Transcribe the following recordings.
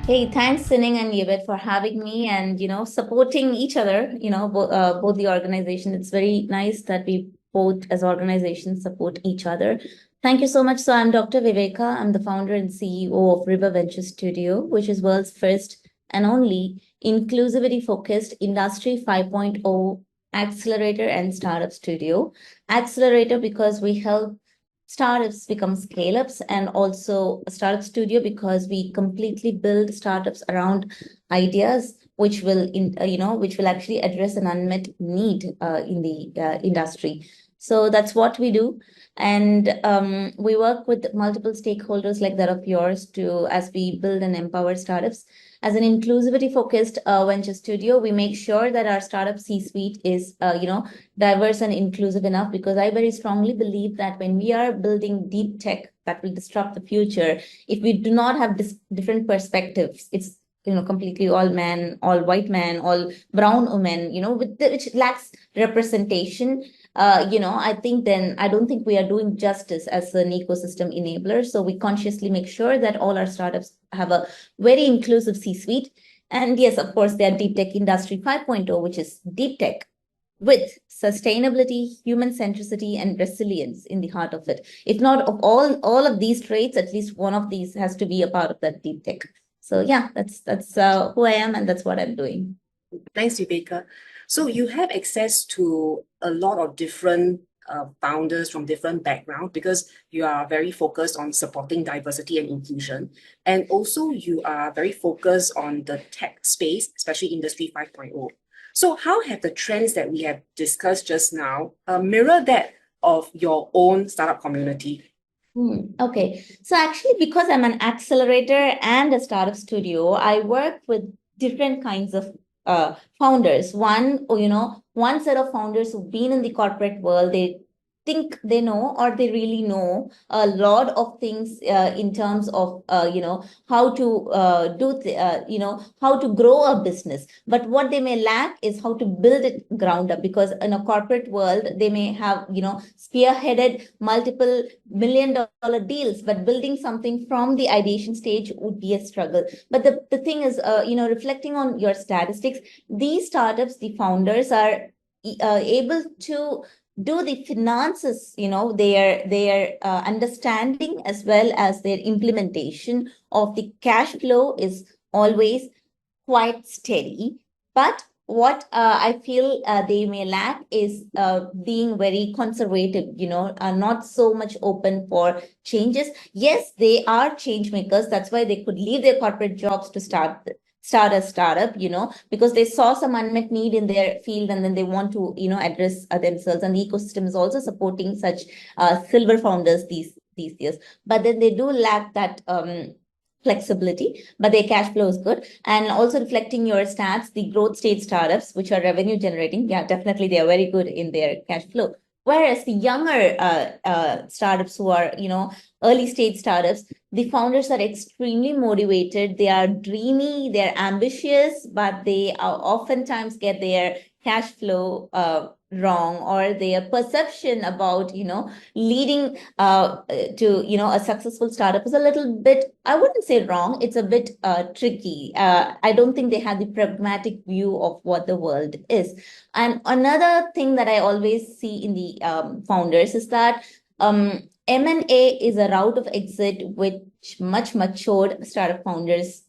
Hey, thanks, Hsin Ning and Yvette, for having me and supporting each other. Both the organizations. It's very nice that we both, as organizations, support each other. Thank you so much. So I'm Dr. Viveka. I'm the founder and CEO of River Venture Studio, which is world's first and only inclusivity-focused Industry 5.0 accelerator and startup studio. Accelerator because we help startups become scale ups, and also a startup studio because we completely build startups around ideas which will which will actually address an unmet need in the industry. So that's what we do. And we work with multiple stakeholders like that of yours to as we build and empower startups. As an inclusivity focused venture studio, we make sure that our startup C-suite is diverse and inclusive enough, because I very strongly believe that when we are building deep tech that will disrupt the future, if we do not have different perspectives, it's completely all men, all white men, all brown women, which lacks representation. I think then I don't think we are doing justice as an ecosystem enabler. So we consciously make sure that all our startups have a very inclusive C-suite. And yes, of course, they are deep tech industry 5.0, which is deep tech with sustainability, human centricity, and resilience in the heart of it. If not of all of these traits, at least one of these has to be a part of that deep tech. So yeah, that's who I am, and that's what I'm doing. Thanks, Viveka. So you have access to a lot of different founders from different backgrounds because you are very focused on supporting diversity and inclusion. And also you are very focused on the tech space, especially Industry 5.0. So how have the trends that we have discussed just now mirror that of your own startup community? Okay. So actually, because I'm an accelerator and a startup studio, I work with different kinds of founders. One set of founders who've been in the corporate world, they think they know, or they really know a lot of things in terms of how to how to grow a business. But what they may lack is how to build it ground up, because in a corporate world they may have spearheaded multiple $1 million deals, but building something from the ideation stage would be a struggle. But the thing is, reflecting on your statistics, these startups, the founders are able to do the finances, their understanding as well as their implementation of the cash flow is always quite steady. But what I feel they may lack is being very conservative, are not so much open for changes. Yes, they are change makers. That's why they could leave their corporate jobs to start a startup, because they saw some unmet need in their field, and then they want to, address themselves. And the ecosystem is also supporting such silver founders these years. But then they do lack that flexibility, but their cash flow is good. And also reflecting your stats, the growth stage startups, which are revenue generating, yeah, definitely they are very good in their cash flow. Whereas the younger startups who are, early stage startups, the founders are extremely motivated. They are dreamy, they're ambitious, but they are oftentimes get their cash flow wrong, or their perception about, leading to, a successful startup is a little bit, I wouldn't say wrong, it's a bit tricky. I don't think they have the pragmatic view of what the world is. And another thing that I always see in the founders is that M&A is a route of exit which much matured startup founders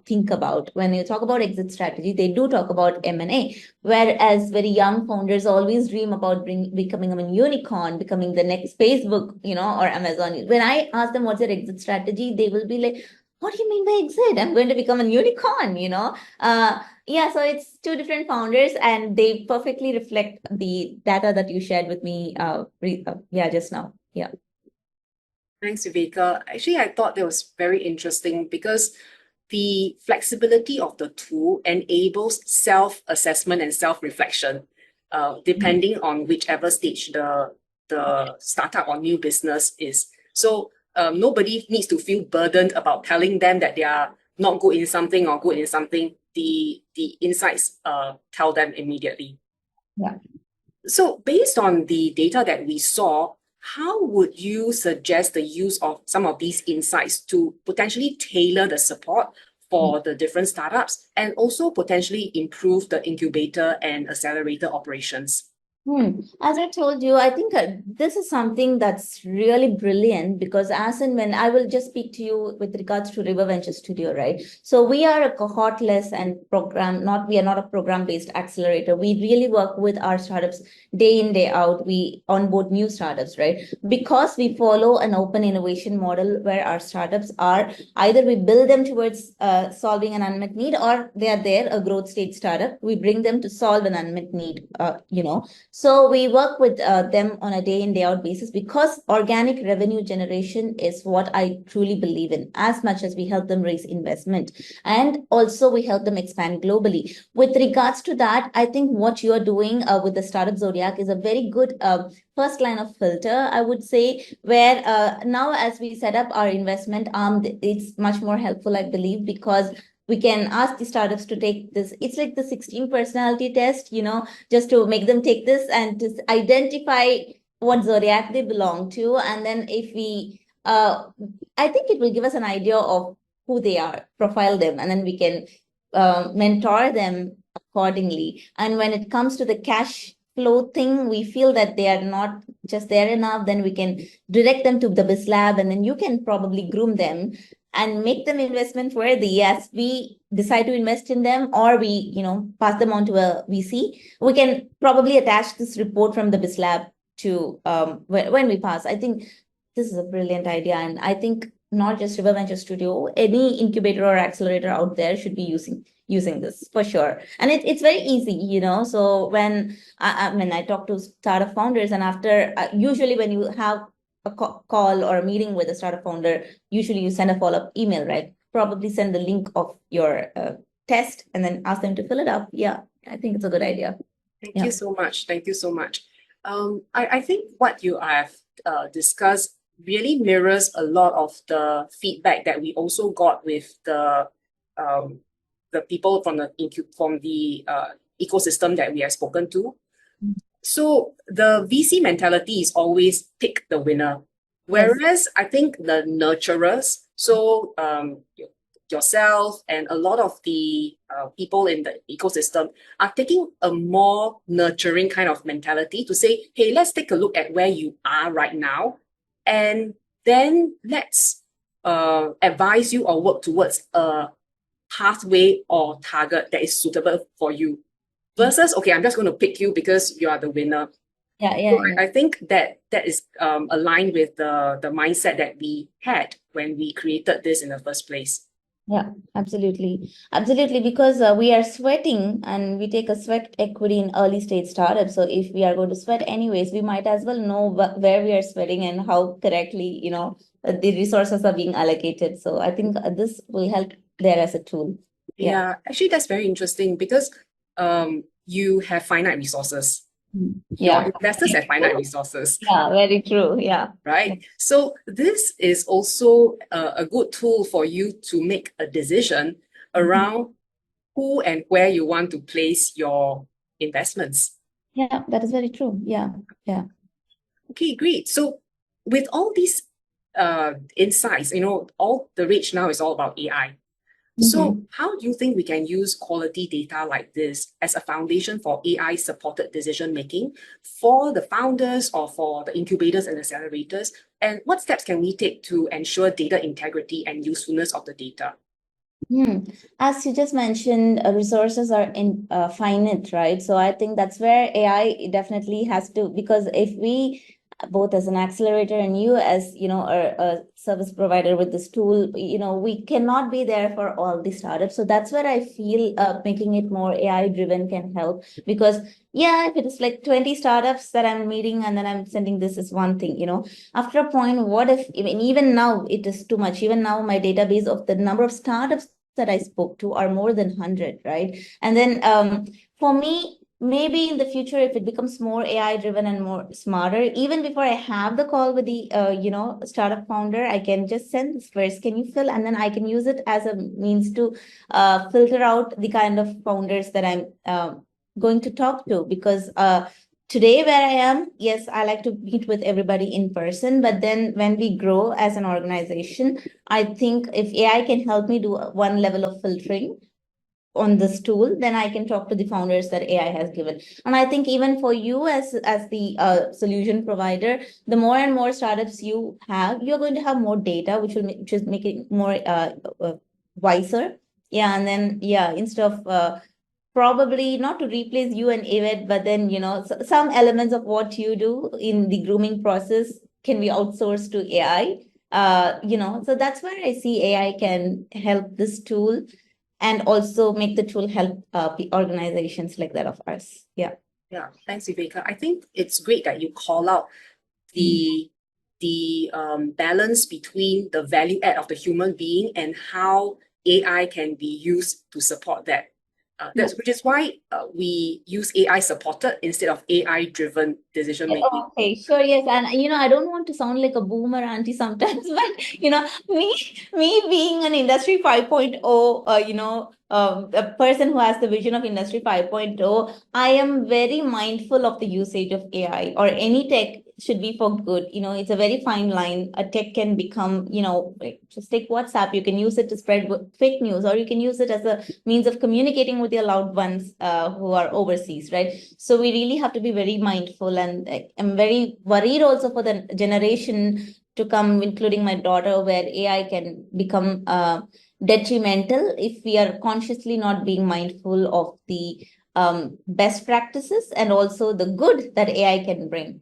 think about. When you talk about exit strategy, they do talk about M&A, whereas very young founders always dream about becoming a unicorn, becoming the next Facebook, or Amazon. When I ask them what's their exit strategy, they will be like, what do you mean by exit? I'm going to become a unicorn, yeah, so it's two different founders, and they perfectly reflect the data that you shared with me just now. Yeah. Thanks, Viveka. Actually, I thought that was very interesting because the flexibility of the tool enables self-assessment and self-reflection, depending on whichever stage the startup or new business is. So nobody needs to feel burdened about telling them that they are not good in something or good in something. The insights tell them immediately. Yeah. So based on the data that we saw, how would you suggest the use of some of these insights to potentially tailor the support for the different startups and also potentially improve the incubator and accelerator operations? As I told you, I think this is something that's really brilliant because as and when I will just speak to you with regards to River Venture Studio, right? So we are a cohortless and we are not a program-based accelerator. We really work with our startups day in, day out. We onboard new startups, right? Because we follow an open innovation model where our startups are either we build them towards solving an unmet need or they are there, a growth stage startup. We bring them to solve an unmet need, So we work with them on a day in, day out basis because organic revenue generation is what I truly believe in, as much as we help them raise investment. And also we help them expand globally. With regards to that, I think what you're doing with the Startup Zodiac is a very good first line of filter, I would say, where now as we set up our investment arm, it's much more helpful, I believe, because we can ask the startups to take this. It's like the 16 personality test, just to make them take this and to identify what zodiac they belong to. And then if we, I think it will give us an idea of who they are, profile them, and then we can mentor them accordingly. And when it comes to the cash flow thing, we feel that they are not just there enough, then we can direct them to the Biz Lab, and then you can probably groom them and make them investment worthy as we decide to invest in them, or we pass them on to a VC. We can probably attach this report from the Biz Lab to when we pass. I think this is a brilliant idea, and I think not just River Venture Studio, any incubator or accelerator out there should be using this for sure. And it's very easy, so when I talk to startup founders, and after usually when you have a call or a meeting with a startup founder, usually you send a follow-up email, right? Probably send the link of your test and then ask them to fill it up. Yeah, I think it's a good idea. Thank you so much. Thank you so much. I think what you have discussed really mirrors a lot of the feedback that we also got with the people from the ecosystem that we have spoken to. So the VC mentality is always pick the winner. Whereas I think the nurturers, so yourself and a lot of the people in the ecosystem are taking a more nurturing kind of mentality to say, hey, let's take a look at where you are right now. And then let's advise you or work towards a pathway or target that is suitable for you. Versus, okay, I'm just going to pick you because you are the winner. I think that is aligned with the mindset that we had when we created this in the first place. Yeah, absolutely. Absolutely, because we are sweating and we take a sweat equity in early stage startups. So if we are going to sweat anyways, we might as well know where we are sweating and how correctly, the resources are being allocated. So I think this will help there as a tool. Yeah, actually, that's very interesting because you have finite resources. Your investors have finite resources. Yeah, very true. Yeah. Right. So this is also a good tool for you to make a decision around who and where you want to place your investments. Yeah, that is very true. Yeah. Yeah. Okay, great. So with all these insights, all the rage now is all about AI. So how do you think we can use quality data like this as a foundation for AI-supported decision-making for the founders or for the incubators and accelerators? And what steps can we take to ensure data integrity and usefulness of the data? As you just mentioned, resources are finite, right? So I think that's where AI definitely has to, because if we both as an accelerator and you as a service provider with this tool, we cannot be there for all the startups. So that's where I feel making it more AI driven can help, because if it is like 20 startups that I'm meeting and then I'm sending this is one thing, after a point, what if even now it is too much? Even now my database of the number of startups that I spoke to are more than 100, right? And then for me, maybe in the future, if it becomes more AI driven and more smarter, even before I have the call with the startup founder, I can just send this first, can you fill, and then I can use it as a means to filter out the kind of founders that I'm going to talk to, because today where I am, yes, I like to meet with everybody in person, but then when we grow as an organization, I think if AI can help me do one level of filtering on this tool, then I can talk to the founders that AI has given. And I think even for you as the solution provider, the more and more startups you have, you're going to have more data, which will just make it more wiser. Yeah, and then yeah, instead of probably not to replace you and Yvette, but then some elements of what you do in the grooming process can be outsourced to AI. So that's where I see AI can help this tool and also make the tool help organizations like that of ours. Yeah. Yeah, thanks, Viveka. I think it's great that you call out the balance between the value add of the human being and how AI can be used to support that. Which is why we use AI supported instead of AI driven decision making. Okay, sure, yes. And I don't want to sound like a boomer auntie sometimes, but me being an industry 5.0, a person who has the vision of industry 5.0, I am very mindful of the usage of AI or any tech should be for good. It's a very fine line. A tech can become, like, just take WhatsApp, you can use it to spread fake news, or you can use it as a means of communicating with your loved ones who are overseas, right? So we really have to be very mindful, and I'm very worried also for the generation to come, including my daughter, where AI can become detrimental if we are consciously not being mindful of the best practices and also the good that AI can bring.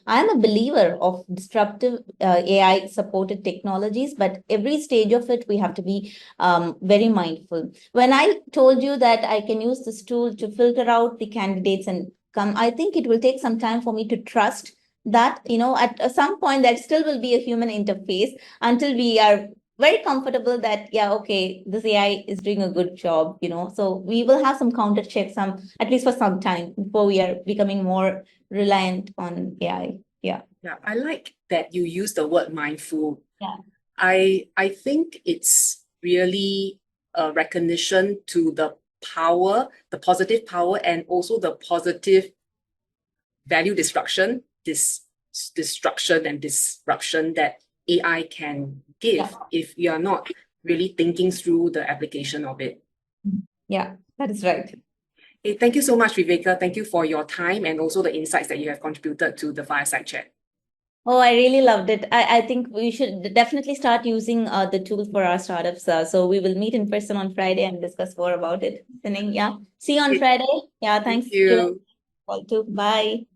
I'm a believer of disruptive AI supported technologies, but every stage of it, we have to be very mindful. When I told you that I can use this tool to filter out the candidates and come, I think it will take some time for me to trust that, at some point, there still will be a human interface until we are very comfortable that, yeah, okay, this AI is doing a good job, so we will have some counter checks, at least for some time before we are becoming more reliant on AI. Yeah. Yeah, I like that you use the word mindful. Yeah. I think it's really a recognition to the power, the positive power, and also the positive value destruction and disruption that AI can give if you are not really thinking through the application of it. Yeah, that is right. Hey, thank you so much, Viveka. Thank you for your time and also the insights that you have contributed to the Fireside Chat. Oh, I really loved it. I think we should definitely start using the tool for our startups. So we will meet in person on Friday and discuss more about it. Yeah. See you on Friday. Yeah. Thank Thanks. you. Call too. Bye.